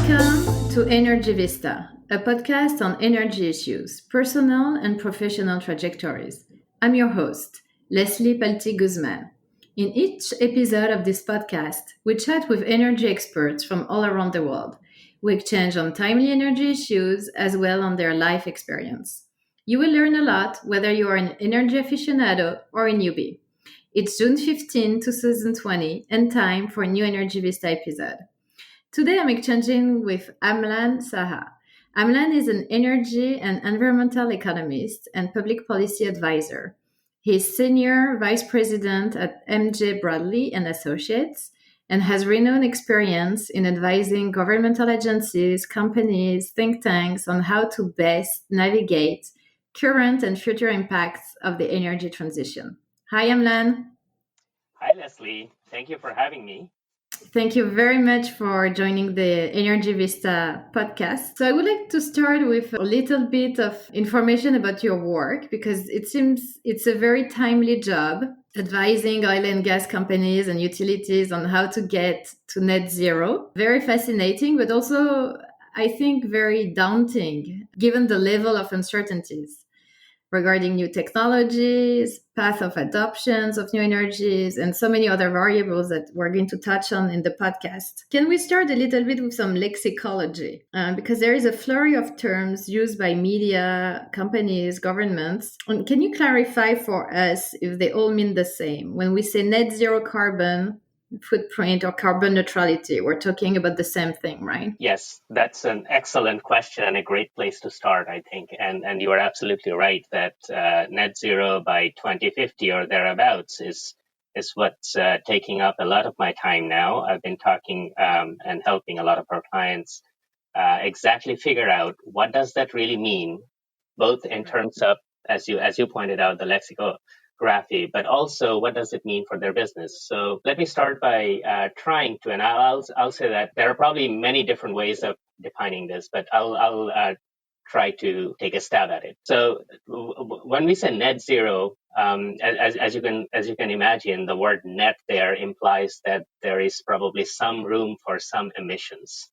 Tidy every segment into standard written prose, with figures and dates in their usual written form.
Welcome to Energy Vista, a podcast on energy issues, personal and professional trajectories. I'm your host, Leslie Palti-Guzman. In each episode of this podcast, we chat with energy experts from all around the world. We exchange on timely energy issues as well on their life experience. You will learn a lot whether you are an energy aficionado or a newbie. It's June 15, 2020, and time for a new Energy Vista episode. Today I'm exchanging with Amlan Saha. Amlan is an energy and environmental economist and public policy advisor. He is senior vice president at MJ Bradley and Associates and has renowned experience in advising governmental agencies, companies, think tanks on how to best navigate current and future impacts of the energy transition. Hi, Amlan. Hi, Leslie. Thank you for having me. Thank you very much for joining the Energy Vista podcast. So I would like to start with a little bit of information about your work because it seems it's a very timely job advising oil and gas companies and utilities on how to get to net zero. Very fascinating, but also I think very daunting given the level of uncertainties regarding new technologies, path of adoptions of new energies, and so many other variables that we're going to touch on in the podcast. Can we start a little bit with some lexicology? Because there is a flurry of terms used by media, companies, governments. And can you clarify for us if they all mean the same? When we say net zero carbon footprint or carbon neutrality, we're talking about the same thing, right? Yes, that's an excellent question and a great place to start, I think. And you are absolutely right that net zero by 2050 or thereabouts is what's taking up a lot of my time now. I've been talking and helping a lot of our clients exactly figure out what does that really mean, both in terms of, as you pointed out, the lexicography, but also what does it mean for their business? So let me start by trying to, and I'll say that there are probably many different ways of defining this, but I'll try to take a stab at it. So when we say net zero, as you can imagine, the word net there implies that there is probably some room for some emissions,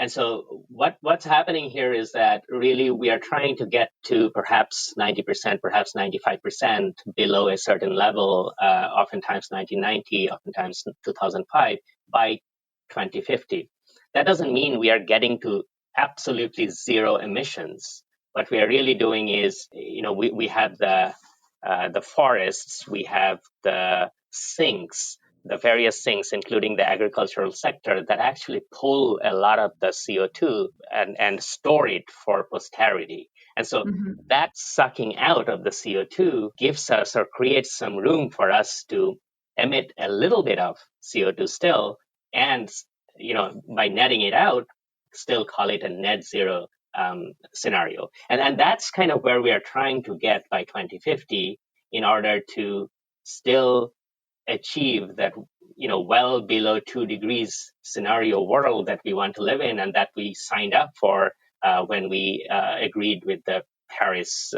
And so what's happening here is that really we are trying to get to perhaps 90%, perhaps 95% below a certain level, oftentimes 1990, oftentimes 2005, by 2050. That doesn't mean we are getting to absolutely zero emissions. What we are really doing is, we have the forests, we have the sinks, the various things, including the agricultural sector, that actually pull a lot of the CO2 and store it for posterity. And so that sucking out of the CO2 gives us or creates some room for us to emit a little bit of CO2 still, and by netting it out, still call it a net zero scenario. And that's kind of where we are trying to get by 2050 in order to still achieve that, well below 2 degrees scenario world that we want to live in and that we signed up for when we agreed with the Paris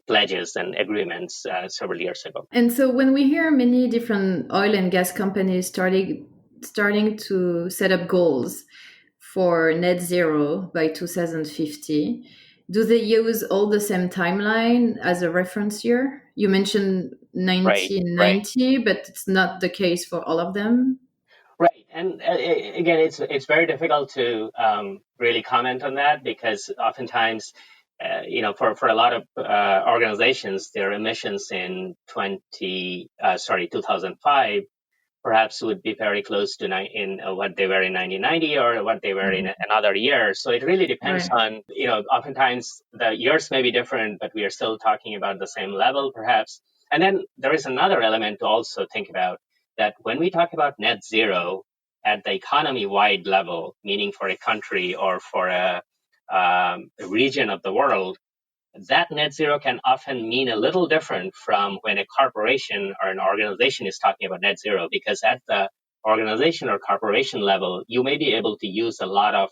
pledges and agreements several years ago. And so when we hear many different oil and gas companies starting to set up goals for net zero by 2050, do they use all the same timeline as a reference year? You mentioned 1990, right. But it's not the case for all of them. Right. And again, it's very difficult to really comment on that because oftentimes, for a lot of organizations, their emissions in 2005 perhaps would be very close to what they were in 1990 or what they were in another year. So it really depends on, oftentimes the years may be different, but we are still talking about the same level perhaps. And then there is another element to also think about, that when we talk about net zero at the economy-wide level, meaning for a country or for a region of the world, that net zero can often mean a little different from when a corporation or an organization is talking about net zero, because at the organization or corporation level, you may be able to use a lot of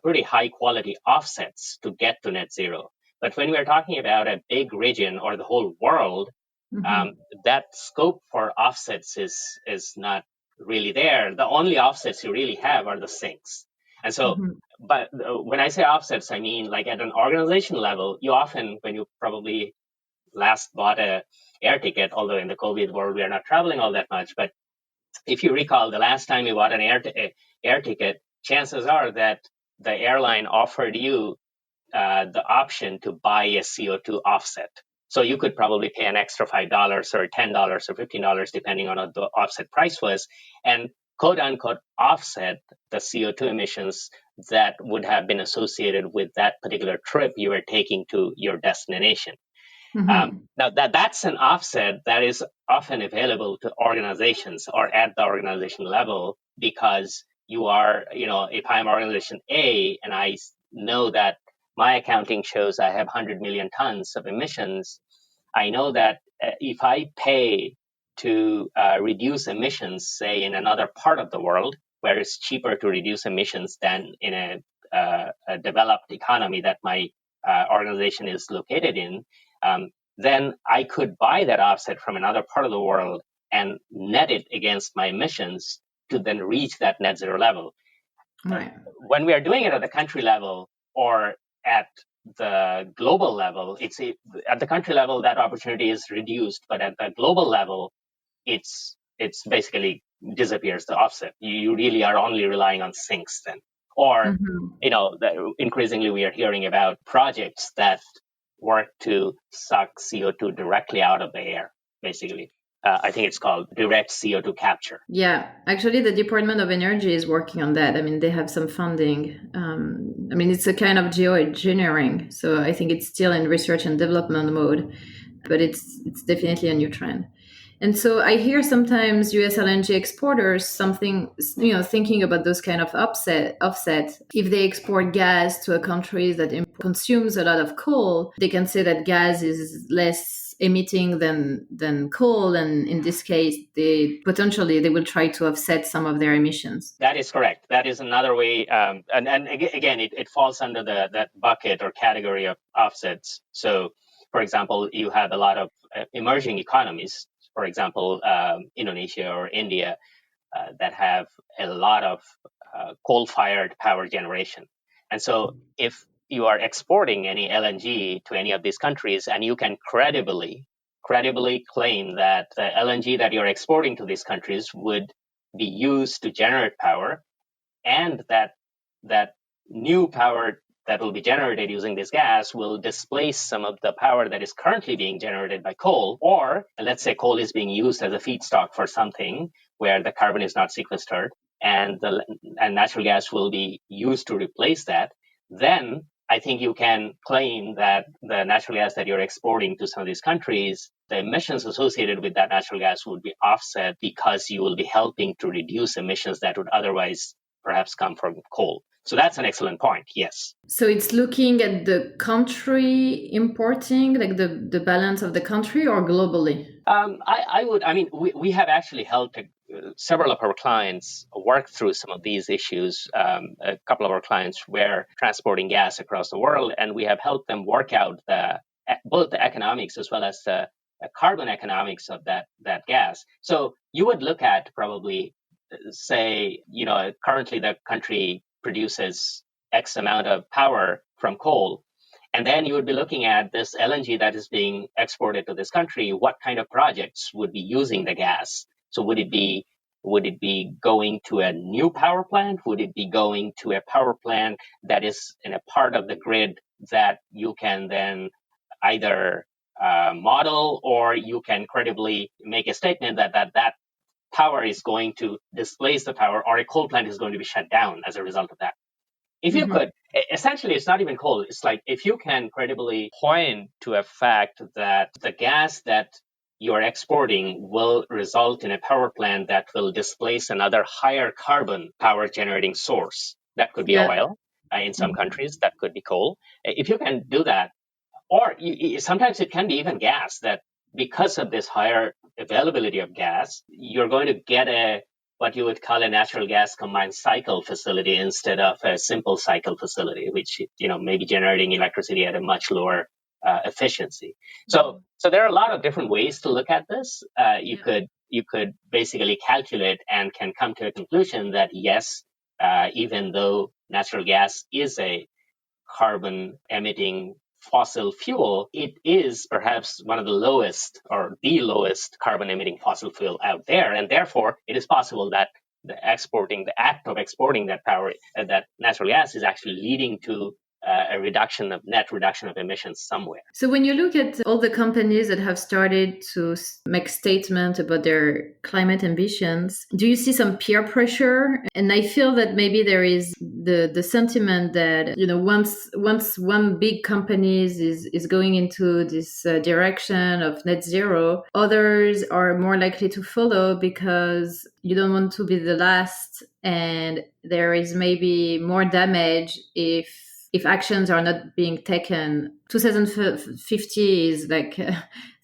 pretty high quality offsets to get to net zero. But when we're talking about a big region or the whole world, that scope for offsets is not really there. The only offsets you really have are the sinks. And so, but when I say offsets, I mean like at an organization level, you often, when you probably last bought a air ticket, although in the COVID world, we are not traveling all that much, but if you recall the last time you bought an air ticket, chances are that the airline offered you the option to buy a CO2 offset. So you could probably pay an extra $5 or $10 or $15, depending on what the offset price was, and quote unquote offset the CO2 emissions that would have been associated with that particular trip you were taking to your destination. Now that's an offset that is often available to organizations or at the organization level, because you are, if I'm organization A and I know that my accounting shows I have 100 million tons of emissions, I know that if I pay to reduce emissions, say in another part of the world where it's cheaper to reduce emissions than in a developed economy that my organization is located in, then I could buy that offset from another part of the world and net it against my emissions to then reach that net zero level. Right. When we are doing it at the country level or at the global level, at the country level, that opportunity is reduced, but at the global level, it's basically disappears, the offset. You really are only relying on sinks then. Or, increasingly we are hearing about projects that work to suck CO2 directly out of the air, basically. I think it's called direct CO2 capture. Yeah, actually, the Department of Energy is working on that. I mean, they have some funding. It's a kind of geoengineering, so I think it's still in research and development mode, but it's definitely a new trend. And so I hear sometimes US LNG exporters thinking about those kind of offset. If they export gas to a country that consumes a lot of coal, they can say that gas is less emitting than coal, and in this case, they will try to offset some of their emissions. That is correct. That is another way, and again, it falls under that bucket or category of offsets. So, for example, you have a lot of emerging economies, for example, Indonesia or India, that have a lot of coal-fired power generation. And so if you are exporting any LNG to any of these countries and you can credibly claim that the LNG that you're exporting to these countries would be used to generate power, and that new power that will be generated using this gas will displace some of the power that is currently being generated by coal, or let's say coal is being used as a feedstock for something where the carbon is not sequestered, and natural gas will be used to replace that, then I think you can claim that the natural gas that you're exporting to some of these countries, the emissions associated with that natural gas would be offset because you will be helping to reduce emissions that would otherwise perhaps come from coal. So that's an excellent point, yes. So it's looking at the country importing, like the balance of the country, or globally? We have actually helped several of our clients work through some of these issues. A couple of our clients were transporting gas across the world, and we have helped them work out both the economics as well as the carbon economics of that gas. So you would look at probably, say, currently the country produces X amount of power from coal. And then you would be looking at this LNG that is being exported to this country. What kind of projects would be using the gas? So would it be going to a new power plant? Would it be going to a power plant that is in a part of the grid that you can then either model, or you can credibly make a statement that power is going to displace the power, or a coal plant is going to be shut down as a result of that? If you could, essentially, it's not even coal. It's like if you can credibly point to a fact that the gas that you're exporting will result in a power plant that will displace another higher carbon power generating source. That could be oil in some countries, that could be coal. If you can do that, or sometimes it can be even gas, that because of this higher availability of gas, you're going to get what you would call a natural gas combined cycle facility instead of a simple cycle facility, which may be generating electricity at a much lower efficiency. So there are a lot of different ways to look at this. You could basically calculate and can come to a conclusion that yes, even though natural gas is a carbon emitting fossil fuel, it is perhaps one of the lowest or the lowest carbon emitting fossil fuel out there. And therefore, it is possible that the act of exporting that power, that natural gas is actually leading to a net reduction of emissions somewhere. So when you look at all the companies that have started to make statements about their climate ambitions, do you see some peer pressure? And I feel that maybe there is the sentiment that, once one big company is going into this direction of net zero, others are more likely to follow because you don't want to be the last, and there is maybe more damage if actions are not being taken. 2050 is like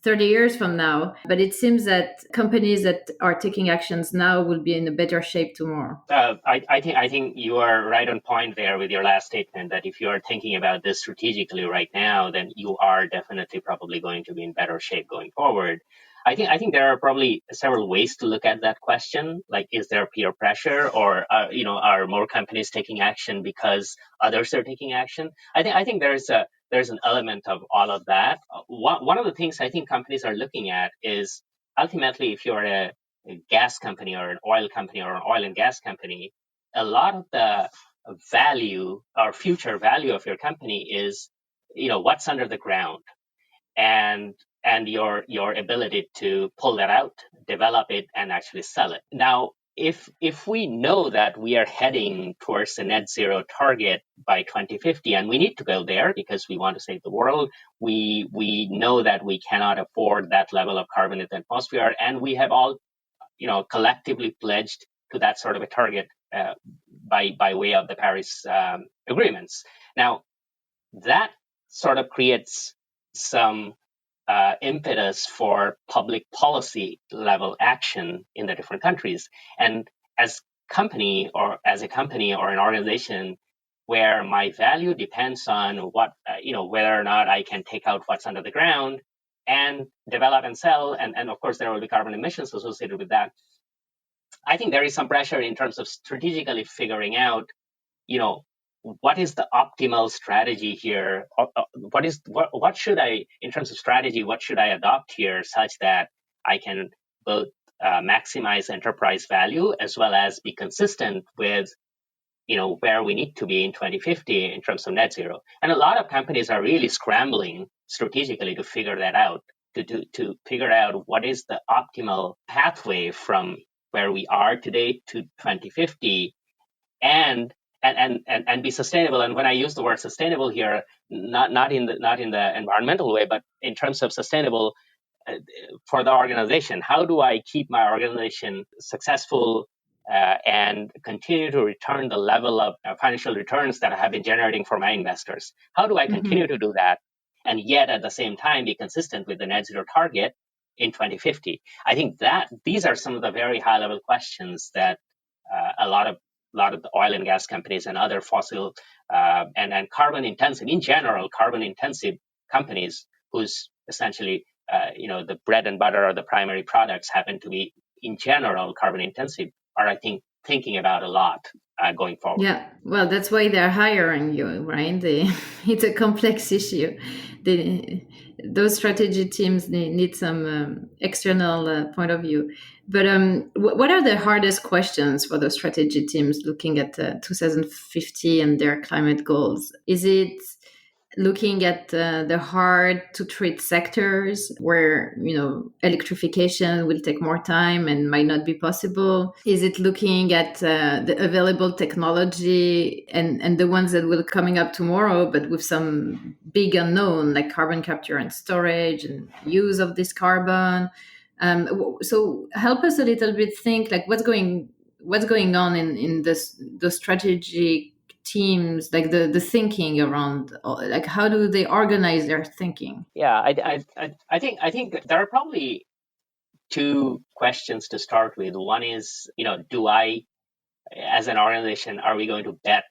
30 years from now, but it seems that companies that are taking actions now will be in a better shape tomorrow. I think you are right on point there with your last statement, that if you are thinking about this strategically right now, then you are definitely probably going to be in better shape going forward. I think there are probably several ways to look at that question. Like, is there peer pressure, or are more companies taking action because others are taking action? I think there's an element of all of that. One of the things I think companies are looking at is, ultimately, if you're a gas company or an oil company or an oil and gas company, a lot of the value or future value of your company is, what's under the ground, and your ability to pull that out, develop it, and actually sell it. Now, if we know that we are heading towards a net zero target by 2050, and we need to go there because we want to save the world, we know that we cannot afford that level of carbon in the atmosphere, and we have all, collectively pledged to that sort of a target by way of the Paris agreements. Now, that sort of creates some impetus for public policy level action in the different countries. And as a company or an organization where my value depends on what, whether or not I can take out what's under the ground and develop and sell, and of course there will be carbon emissions associated with that. I think there is some pressure in terms of strategically figuring out, what is the optimal strategy here? What should I, in terms of strategy, what should I adopt here such that I can both maximize enterprise value as well as be consistent with, where we need to be in 2050 in terms of net zero? And a lot of companies are really scrambling strategically to figure that out, to figure out what is the optimal pathway from where we are today to 2050, and be sustainable. And when I use the word sustainable here, not in the environmental way, but in terms of sustainable for the organization. How do I keep my organization successful and continue to return the level of financial returns that I have been generating for my investors? How do I continue to do that, and yet at the same time be consistent with the net zero target in 2050? I think that these are some of the very high level questions that a lot of the oil and gas companies and other fossil and carbon intensive, in general, carbon intensive companies whose essentially, the bread and butter or the primary products happen to be, in general, carbon intensive, are, I think, thinking about a lot going forward. Yeah, well, that's why they're hiring you, right? It's a complex issue. Those strategy teams need some external point of view. But what are the hardest questions for the strategy teams looking at 2050 and their climate goals? Is it looking at the hard to treat sectors where electrification will take more time and might not be possible? Is it looking at the available technology and the ones that will coming up tomorrow, but with some big unknown like carbon capture and storage and use of this carbon? So help us a little bit think like what's going on in the strategy teams, like the thinking around, like how do they organize their thinking? Yeah, I think there are probably two questions to start with. One is, do I, as an organization, are we going to bet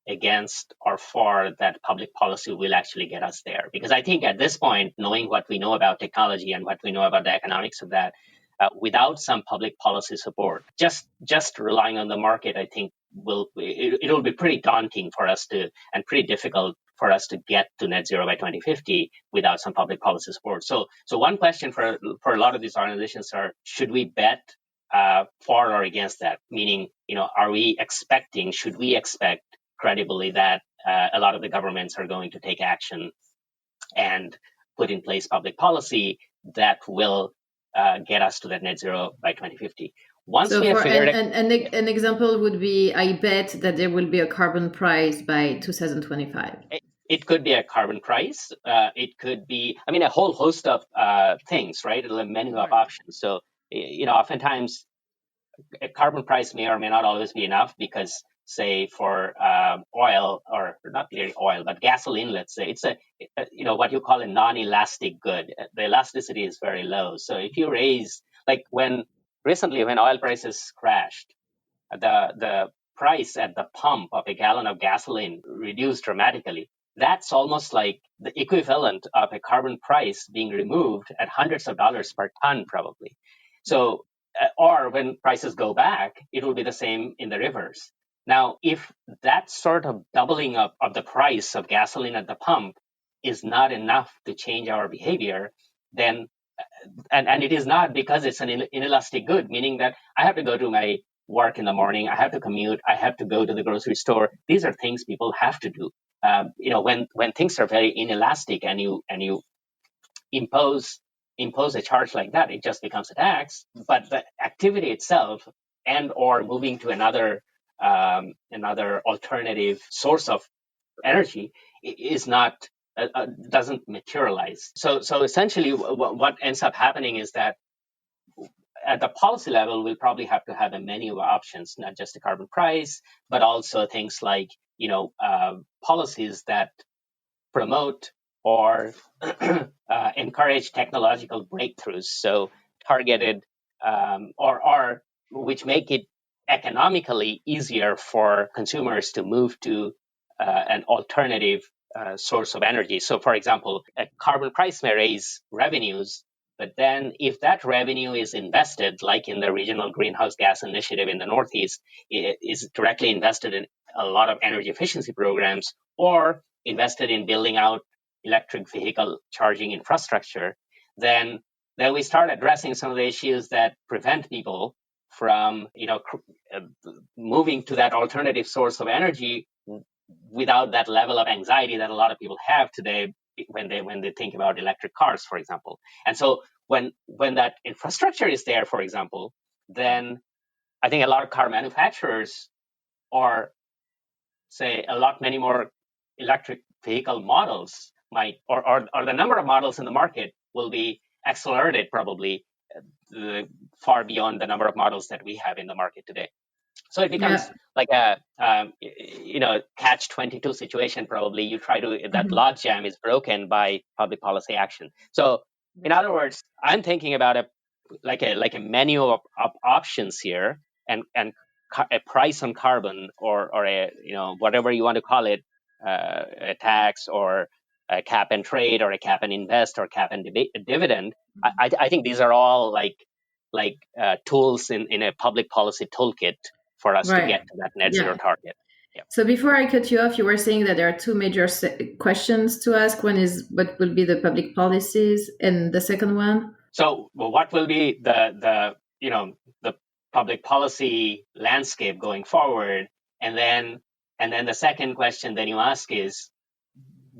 against or for that public policy will actually get us there? Because I think at this point, knowing what we know about technology and what we know about the economics of that, without some public policy support, just relying on the market, I think it'll be pretty daunting for us to, and pretty difficult for us to get to net zero by 2050 without some public policy support. So one question for a lot of these organizations are, should we bet for or against that? Meaning, should we expect credibly that a lot of the governments are going to take action and put in place public policy that will get us to that net zero by 2050? Once we have figured an example would be, I bet that there will be a carbon price by 2025. It could be a carbon price. It could be, a whole host of things, right? A menu of options. So, oftentimes a carbon price may or may not always be enough because, say, for oil, or not really oil, but gasoline, let's say, it's what you call a non-elastic good. The elasticity is very low. So if you raise, like recently when oil prices crashed, the price at the pump of a gallon of gasoline reduced dramatically. That's almost like the equivalent of a carbon price being removed at hundreds of dollars per ton, probably. So, or when prices go back, it will be the same in the reverse. Now, if that sort of doubling up of the price of gasoline at the pump is not enough to change our behavior, then, and it is not because it's an inelastic good, meaning that I have to go to my work in the morning, I have to commute, I have to go to the grocery store. These are things people have to do. When things are very inelastic and you impose a charge like that, it just becomes a tax. But the activity itself, and or moving to another alternative source of energy, is not doesn't materialize. So essentially, what ends up happening is that at the policy level, we'll probably have to have a menu of options, not just the carbon price, but also things like policies that promote or encourage technological breakthroughs. So targeted or which make it economically easier for consumers to move to an alternative source of energy. So, for example, a carbon price may raise revenues, but then if that revenue is invested, like in the Regional Greenhouse Gas Initiative in the Northeast, it is directly invested in a lot of energy efficiency programs or invested in building out electric vehicle charging infrastructure, then we start addressing some of the issues that prevent people from moving to that alternative source of energy without that level of anxiety that a lot of people have today when they think about electric cars, for example. And so when that infrastructure is there, for example, then I think a lot of car manufacturers, or say many more electric vehicle models might, or the number of models in the market will be accelerated probably far beyond the number of models that we have in the market today. So it becomes like a catch-22 situation. Probably you try to that logjam is broken by public policy action. So in other words, I'm thinking about a menu of options here, and a price on carbon, or a whatever you want to call it, a tax, or a cap and trade, or a cap and invest, or cap and dividend. I think these are all like tools in a public policy toolkit for us to get to that net zero target. Yeah. So before I cut you off, you were saying that there are two major questions to ask. One is what will be the public policies, and the second one? So what will be the public policy landscape going forward? And then the second question that you ask is,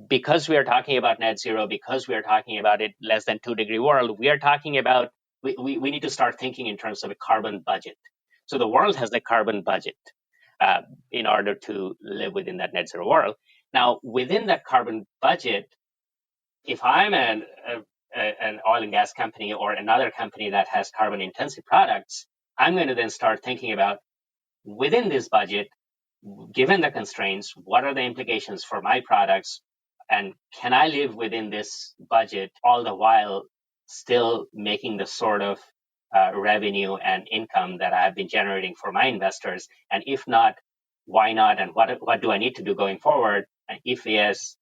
because we are talking about net zero, because we are talking about it less than 2 degree world, we are talking about, we need to start thinking in terms of a carbon budget. So the world has a carbon budget in order to live within that net zero world. Now, within that carbon budget, if I'm an oil and gas company or another company that has carbon intensive products, I'm going to then start thinking about, within this budget, given the constraints, what are the implications for my products? And can I live within this budget all the while still making the sort of revenue and income that I have been generating for my investors? And if not, why not? And what do I need to do going forward? And if yes,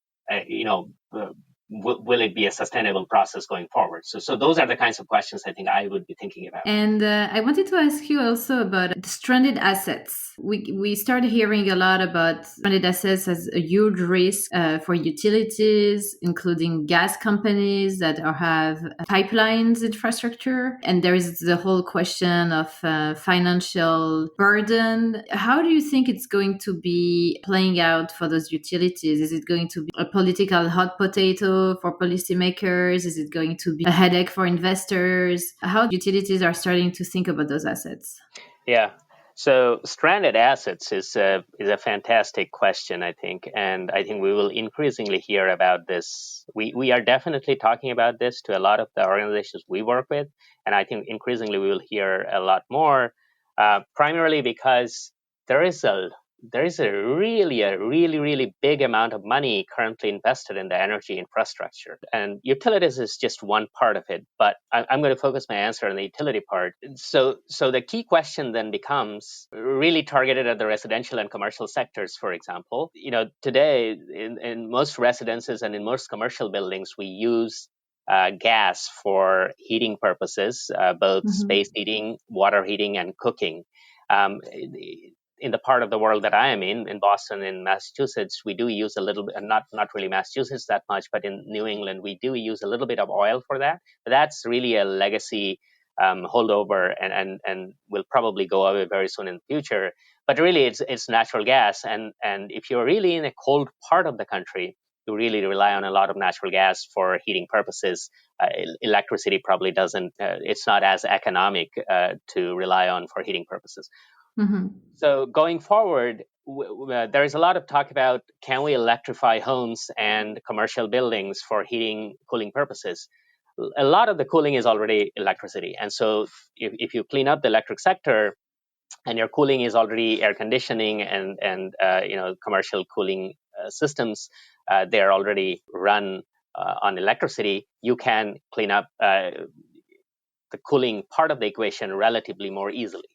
will it be a sustainable process going forward? So those are the kinds of questions I think I would be thinking about. And I wanted to ask you also about the stranded assets. We started hearing a lot about stranded assets as a huge risk for utilities, including gas companies that have pipelines infrastructure. And there is the whole question of financial burden. How do you think it's going to be playing out for those utilities? Is it going to be a political hot potato for policymakers? Is it going to be a headache for investors? How utilities are starting to think about those assets? Yeah. So stranded assets is a fantastic question, I think, and I think we will increasingly hear about this. We are definitely talking about this to a lot of the organizations we work with, and I think increasingly we will hear a lot more, primarily because there is a really big amount of money currently invested in the energy infrastructure, and utilities is just one part of it. But I'm going to focus my answer on the utility part. So the key question then becomes really targeted at the residential and commercial sectors. For example, today in most residences and in most commercial buildings, we use gas for heating purposes, both space heating, water heating, and cooking. In the part of the world that I am in Boston, in Massachusetts, we do use a little bit, not really Massachusetts that much, but in New England, we do use a little bit of oil for that. But that's really a legacy holdover and will probably go away very soon in the future. But really, it's natural gas. And if you're really in a cold part of the country, you really rely on a lot of natural gas for heating purposes. Electricity probably doesn't, it's not as economic to rely on for heating purposes. Mm-hmm. So going forward, there is a lot of talk about, can we electrify homes and commercial buildings for heating, cooling purposes? A lot of the cooling is already electricity. And so if you clean up the electric sector and your cooling is already air conditioning and commercial cooling systems, they're already run on electricity, you can clean up the cooling part of the equation relatively more easily.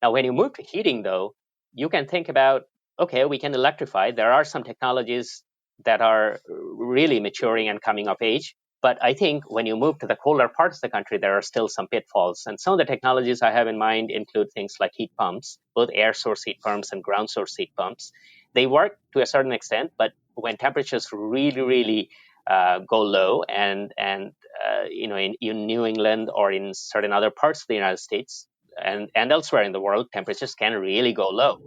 Now, when you move to heating, though, you can think about, okay, we can electrify. There are some technologies that are really maturing and coming of age. But I think when you move to the colder parts of the country, there are still some pitfalls. And some of the technologies I have in mind include things like heat pumps, both air source heat pumps and ground source heat pumps. They work to a certain extent, but when temperatures really go low and in New England or in certain other parts of the United States, and elsewhere in the world, temperatures can really go low.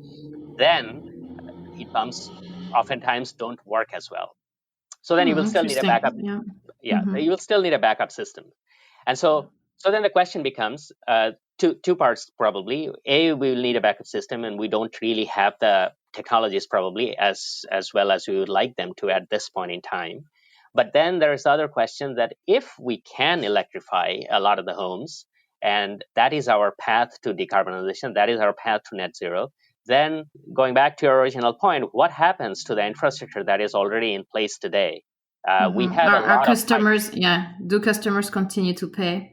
Then heat pumps oftentimes don't work as well. So then you will still need a backup. You will still need a backup system. And so then the question becomes two parts probably. A, we will need a backup system, and we don't really have the technologies probably as well as we would like them to at this point in time. But then there's the other question that if we can electrify a lot of the homes, and that is our path to decarbonization, that is our path to net zero, then going back to your original point, what happens to the infrastructure that is already in place today? We have our customers. Do customers continue to pay?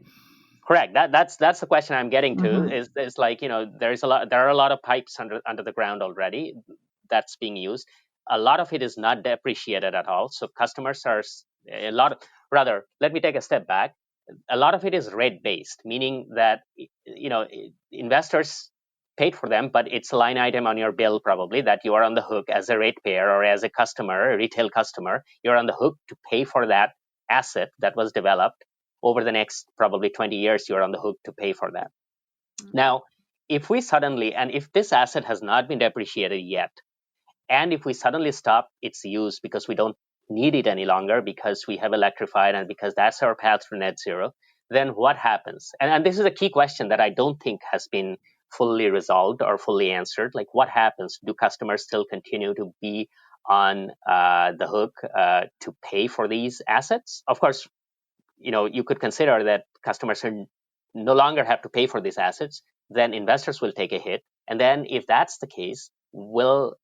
Correct. That's the question I'm getting to. Is like, there are a lot of pipes under the ground already that's being used. A lot of it is not depreciated at all. So customers are let me take a step back. A lot of it is rate based, meaning that investors paid for them, but it's a line item on your bill probably that you are on the hook as a ratepayer or as a customer, a retail customer. You're on the hook to pay for that asset that was developed over the next probably 20 years. You're on the hook to pay for that. Now, if this asset has not been depreciated yet, and if we suddenly stop its use because we don't need it any longer, because we have electrified and because that's our path to net zero, then what happens? And this is a key question that I don't think has been fully resolved or fully answered. Like, what happens? Do customers still continue to be on the hook to pay for these assets? Of course, you could consider that customers no longer have to pay for these assets. Then investors will take a hit. And then if that's the case, will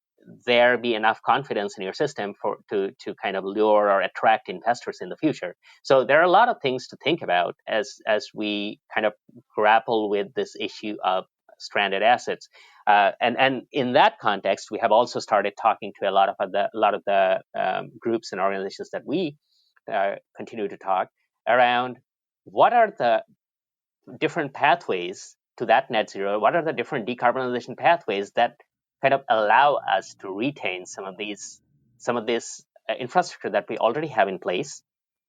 there be enough confidence in your system to kind of lure or attract investors in the future? So there are a lot of things to think about as we kind of grapple with this issue of stranded assets. And in that context, we have also started talking to a lot of the groups and organizations that we continue to talk around what are the different pathways to that net zero. What are the different decarbonization pathways that kind of allow us to retain some of this infrastructure that we already have in place,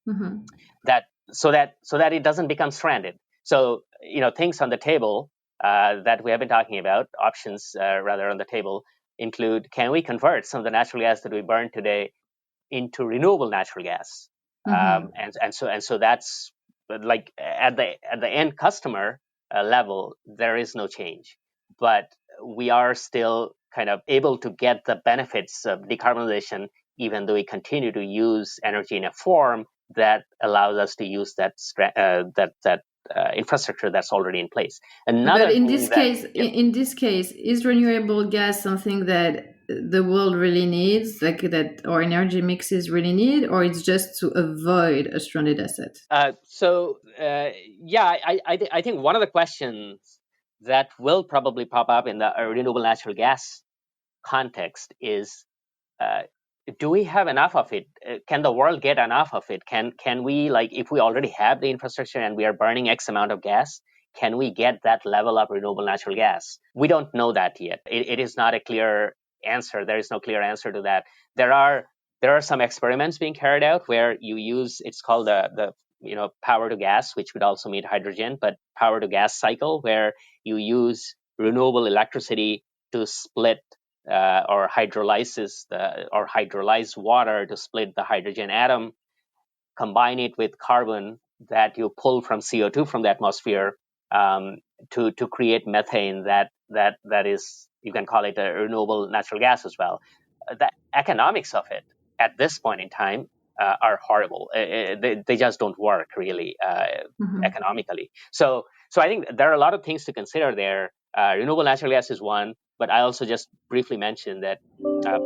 Mm-hmm. that so that it doesn't become stranded. So things on the table that we have been talking about, options rather on the table, include: can we convert some of the natural gas that we burn today into renewable natural gas? Mm-hmm. And so that's like at the end customer level, there is no change, but we are still kind of able to get the benefits of decarbonization, even though we continue to use energy in a form that allows us to use that infrastructure that's already in place. But Another in thing this that case, is renewable gas something that the world really needs, like that our energy mixes really need, or it's just to avoid a stranded asset? Yeah, I think one of the questions that will probably pop up in the renewable natural gas context is, uh, do we have enough of it? Can the world get enough of it? Can we, like, if we already have the infrastructure and we are burning X amount of gas, can we get that level of renewable natural gas? We don't know that yet. It is not a clear answer. There is no clear answer to that. There are some experiments being carried out where you use, it's called the power to gas, which would also mean hydrogen, but power to gas cycle, where you use renewable electricity to split or hydrolyze water to split the hydrogen atom, combine it with carbon that you pull from CO2 from the atmosphere, to create methane that is, you can call it a renewable natural gas as well. The economics of it at this point in time are horrible. They just don't work really Mm-hmm. economically. So I think there are a lot of things to consider there. Renewable natural gas is one, but I also just briefly mentioned that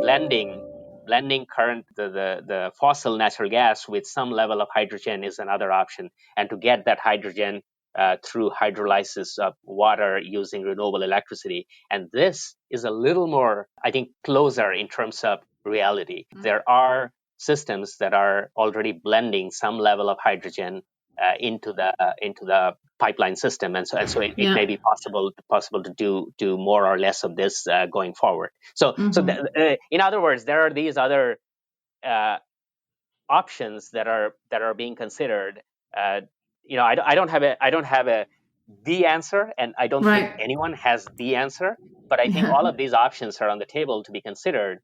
blending current the fossil natural gas with some level of hydrogen is another option, and to get that hydrogen through hydrolysis of water using renewable electricity. And this is a little more, I think, closer in terms of reality. There are systems that are already blending some level of hydrogen into the pipeline system, and so it Yeah. may be possible to do more or less of this going forward. Mm-hmm. In other words, there are these other uh, options that are being considered. I don't have a the answer, and I don't think Right. anyone has the answer. But I think Yeah. all of these options are on the table to be considered,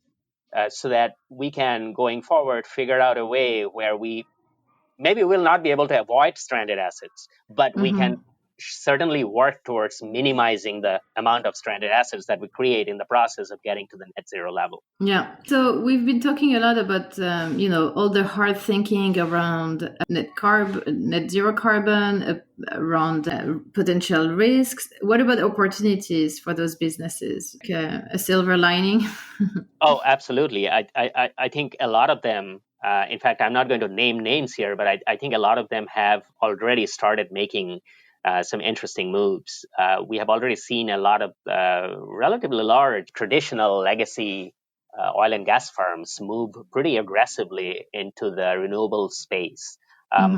so that we can, going forward, figure out a way where we maybe will not be able to avoid stranded assets, but we can Mm-hmm. certainly work towards minimizing the amount of stranded assets that we create in the process of getting to the net zero level. Yeah. So we've been talking a lot about all the hard thinking around net zero carbon, around potential risks. What about opportunities for those businesses? Like, a silver lining. Oh, absolutely. I think a lot of them, in fact, I'm not going to name names here, but I think a lot of them have already started making some interesting moves. We have already seen a lot of relatively large traditional legacy oil and gas firms move pretty aggressively into the renewable space. Mm-hmm.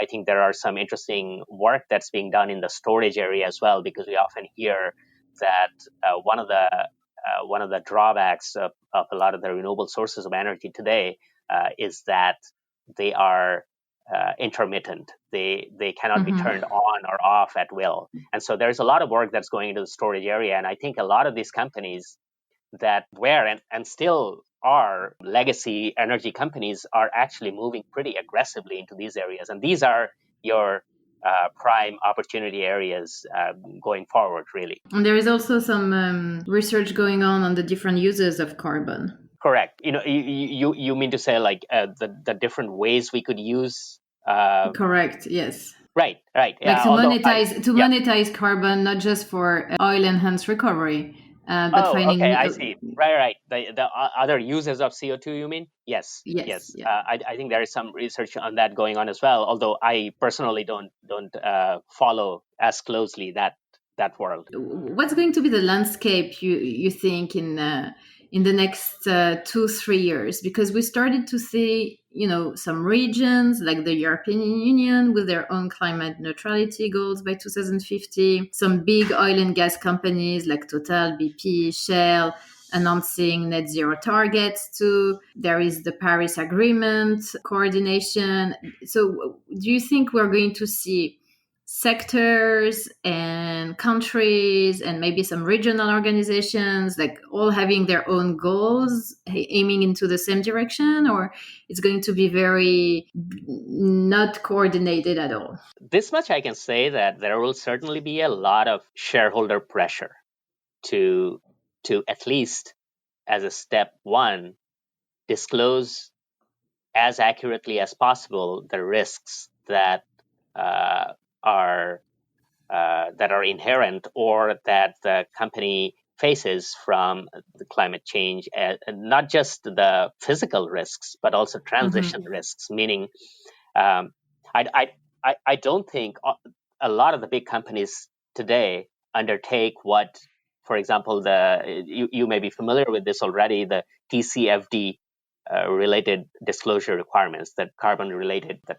I think there are some interesting work that's being done in the storage area as well, because we often hear that one of the drawbacks of a lot of the renewable sources of energy today is that they are intermittent. They cannot be Mm-hmm. turned on or off at will. And so there's a lot of work that's going into the storage area. And I think a lot of these companies that were and still are legacy energy companies are actually moving pretty aggressively into these areas. And these are your prime opportunity areas going forward, really. And there is also some research going on the different uses of carbon. Correct. You mean to say, like, the different ways we could use. Correct. Yes. Right. Like Yeah. Although to yeah. monetize carbon, not just for oil enhanced recovery, but Oh, okay. finding. I see. Right. The other uses of CO2, you mean? Yes. Yes. Yes. Yeah. I think there is some research on that going on as well. Although I personally don't follow as closely that world. What's going to be the landscape you think in the next 2-3 years? Because we started to see some regions like the European Union with their own climate neutrality goals by 2050, some big oil and gas companies like Total, BP, Shell announcing net zero targets too. There is the Paris Agreement coordination. So do you think we're going to see sectors and countries and maybe some regional organizations like all having their own goals aiming into the same direction, or it's going to be very not coordinated at all? This much I can say, that there will certainly be a lot of shareholder pressure to at least as a step one disclose as accurately as possible the risks that are inherent or that the company faces from the climate change, not just the physical risks, but also transition risks. Meaning, um, I don't think a lot of the big companies today undertake what, for example, you may be familiar with this already, the TCFD related disclosure requirements, the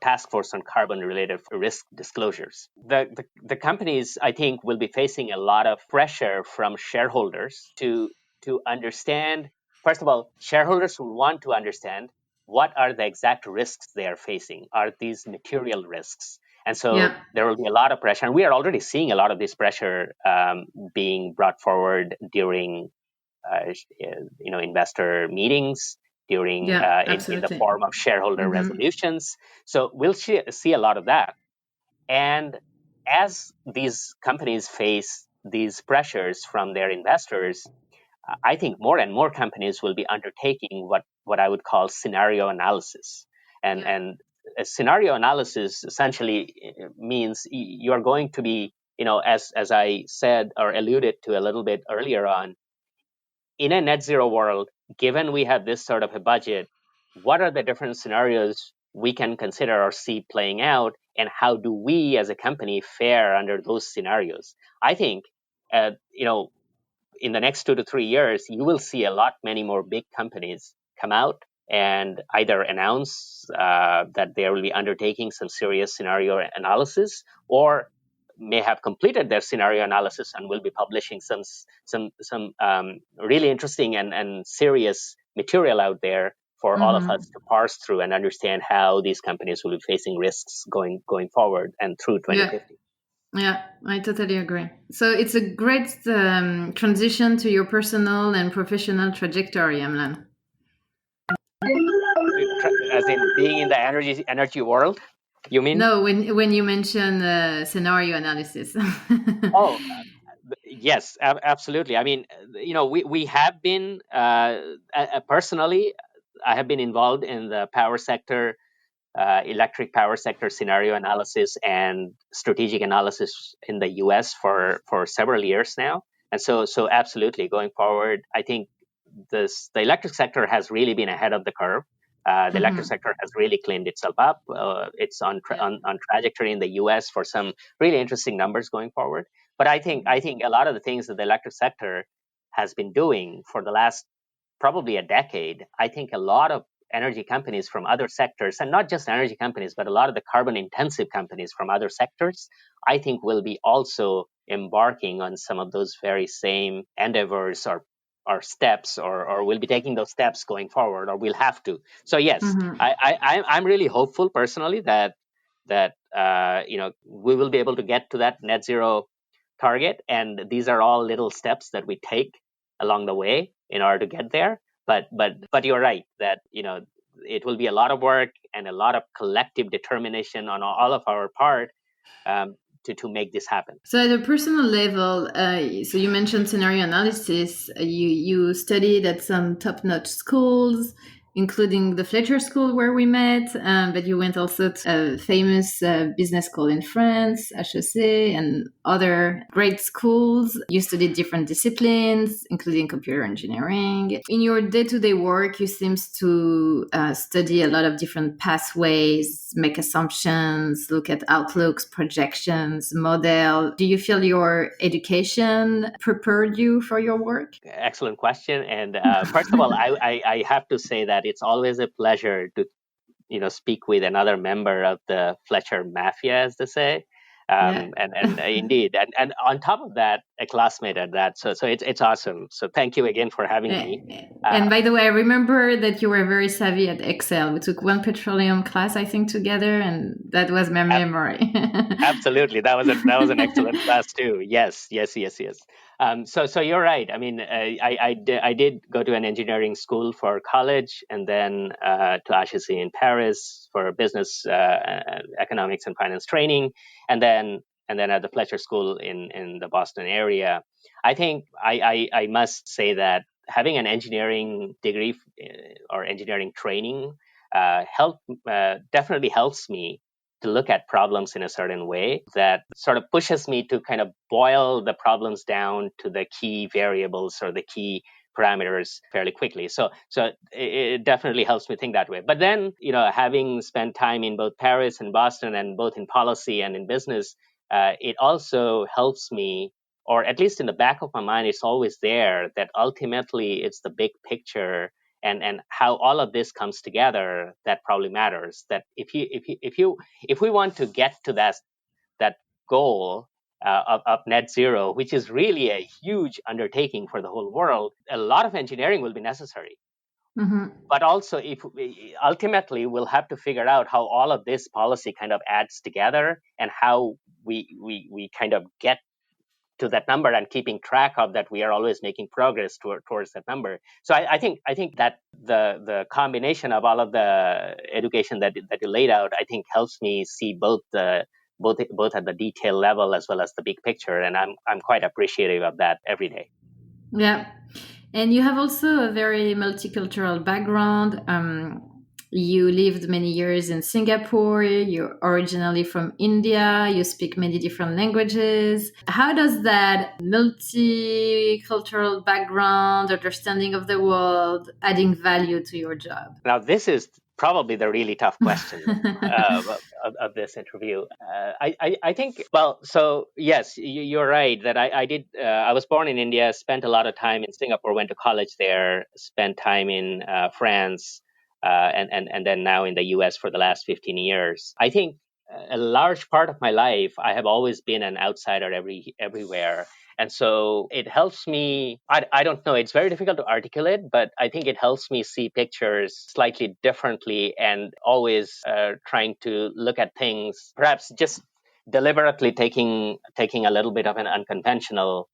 task force on carbon related risk disclosures. The companies, I think, will be facing a lot of pressure from shareholders to understand. First of all, shareholders will want to understand what are the exact risks they are facing. Are these material risks? And so there will be a lot of pressure, and we are already seeing a lot of this pressure being brought forward during investor meetings, during in the form of shareholder resolutions. So we'll see a lot of that. And as these companies face these pressures from their investors, I think more and more companies will be undertaking what I would call scenario analysis. And a scenario analysis essentially means you are going to be, as I said or alluded to a little bit earlier on, in a net zero world, given we have this sort of a budget, what are the different scenarios we can consider or see playing out, and how do we as a company fare under those scenarios? I think, in the next 2 to 3 years, you will see many more big companies come out and either announce that they will be undertaking some serious scenario analysis, or may have completed their scenario analysis and will be publishing some really interesting and serious material out there for all of us to parse through and understand how these companies will be facing risks going forward and through 2050. Yeah, I totally agree. So it's a great transition to your personal and professional trajectory, Amlan. As in being in the energy world, you mean? No, when you mention scenario analysis. Oh, yes, absolutely. I mean, we have been personally, I have been involved in the power sector, electric power sector scenario analysis and strategic analysis in the U.S. for several years now, and so absolutely going forward, I think the electric sector has really been ahead of the curve. The electric sector has really cleaned itself up. It's on trajectory in the U.S. for some really interesting numbers going forward. But I think a lot of the things that the electric sector has been doing for the last probably a decade, I think a lot of energy companies from other sectors, and not just energy companies, but a lot of the carbon intensive companies from other sectors, I think will be also embarking on some of those very same endeavors or steps, or will be taking those steps going forward, or will have to. So yes, I'm really hopeful personally that we will be able to get to that net zero target, and these are all little steps that we take along the way in order to get there. But you're right that it will be a lot of work and a lot of collective determination on all of our part to make this happen. So at a personal level, so you mentioned scenario analysis. You studied at some top-notch schools, including the Fletcher School where we met, but you went also to a famous business school in France, HEC, and other great schools. You studied different disciplines, including computer engineering. In your day-to-day work, you seem to study a lot of different pathways, make assumptions, look at outlooks, projections, model. Do you feel your education prepared you for your work? Excellent question. And first of all, I have to say that it's always a pleasure speak with another member of the Fletcher Mafia, as they say. Yeah. And indeed, and on top of that, a classmate at that. So it's awesome. So thank you again for having me. And by the way, I remember that you were very savvy at Excel. We took one petroleum class, I think, together, and that was my memory. Absolutely, that was an excellent class too. Yes, yes, yes, yes. So you're right. I mean, I did go to an engineering school for college, and then to HEC in Paris for business, economics, and finance training, and then at the Fletcher School in the Boston area. I think I must say that having an engineering degree or engineering training definitely helps me to look at problems in a certain way that sort of pushes me to kind of boil the problems down to the key variables or the key parameters fairly quickly. So it definitely helps me think that way. But then, having spent time in both Paris and Boston, and both in policy and in business, it also helps me, or at least in the back of my mind, it's always there that ultimately it's the big picture and how all of this comes together that probably matters. That if we want to get to that goal of net zero, which is really a huge undertaking for the whole world, a lot of engineering will be necessary. Mm-hmm. But also, if ultimately we'll have to figure out how all of this policy kind of adds together, and how we kind of get to that number, and keeping track of that, we are always making progress towards that number. So I think that the combination of all of the education that you laid out, I think helps me see both at the detail level as well as the big picture, and I'm quite appreciative of that every day. Yeah. And you have also a very multicultural background. You lived many years in Singapore. You're originally from India. You speak many different languages. How does that multicultural background, understanding of the world, adding value to your job? Now, this is probably the really tough question of this interview. I think, well, so yes, you're right that I was born in India, spent a lot of time in Singapore, went to college there, spent time in France, and then now in the US for the last 15 years. I think a large part of my life, I have always been an outsider everywhere. And so it helps me, I don't know, it's very difficult to articulate, but I think it helps me see pictures slightly differently, and always trying to look at things, perhaps just deliberately taking a little bit of an unconventional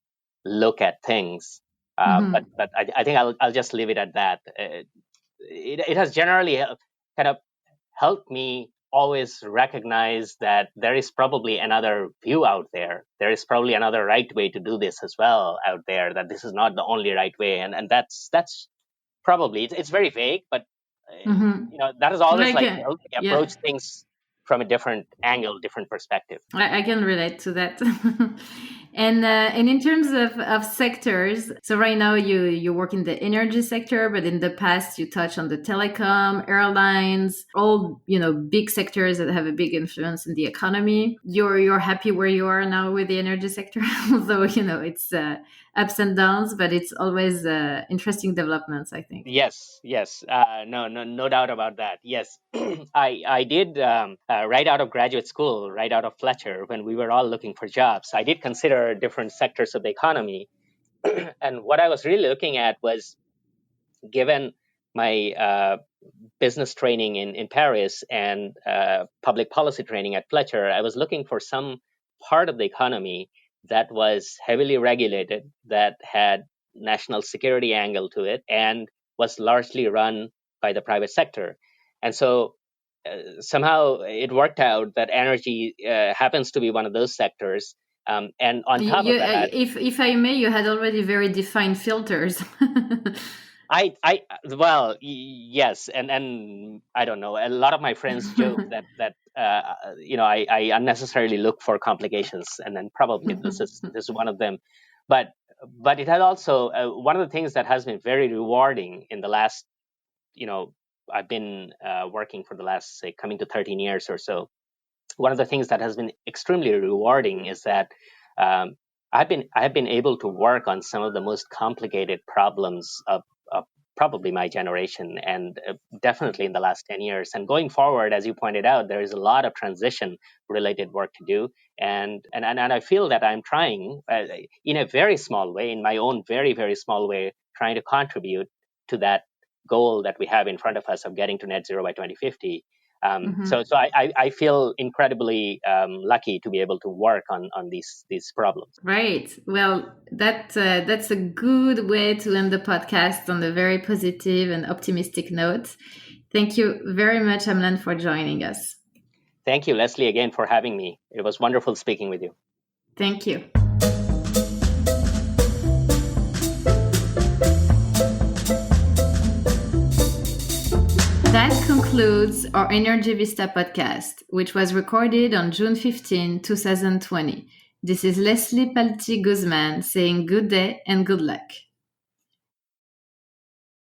look at things. Mm-hmm. But I think I'll just leave it at that. It has generally kind of helped me always recognize that there is probably another view out there. There is probably another right way to do this as well out there, that this is not the only right way. And that's probably, it's very vague, but Mm-hmm. that is always Like, like helping yeah. approach things from a different angle, different perspective. I can relate to that. And in terms of sectors, so right now you work in the energy sector, but in the past you touch on the telecom, airlines, all big sectors that have a big influence in the economy. You're happy where you are now with the energy sector, although it's ups and downs, but it's always interesting developments, I think. Yes, yes, no doubt about that. Yes, I did right out of graduate school, right out of Fletcher, when we were all looking for jobs. I did consider different sectors of the economy, and what I was really looking at was, given my business training in Paris and public policy training at Fletcher, I was looking for some part of the economy that was heavily regulated, that had national security angle to it, and was largely run by the private sector. And so somehow it worked out that energy happens to be one of those sectors. And on top of that, If I may, you had already very defined filters. well, yes, and I don't know. A lot of my friends joke that I unnecessarily look for complications, and then probably this is one of them. But it had also one of the things that has been very rewarding in the last, I've been working for the last, say, coming to 13 years or so. One of the things that has been extremely rewarding is that um, I have been able to work on some of the most complicated problems of probably my generation, and definitely in the last 10 years. And going forward, as you pointed out, there is a lot of transition related work to do. And I feel that I'm trying in a very small way, in my own very, very small way, trying to contribute to that goal that we have in front of us of getting to net zero by 2050. So I feel incredibly lucky to be able to work on these problems. Right. Well, that's a good way to end the podcast on a very positive and optimistic note. Thank you very much, Amlan, for joining us. Thank you, Leslie, again for having me. It was wonderful speaking with you. Thank you. That concludes our Energy Vista podcast, which was recorded on June 15, 2020. This is Leslie Palti-Guzman saying good day and good luck.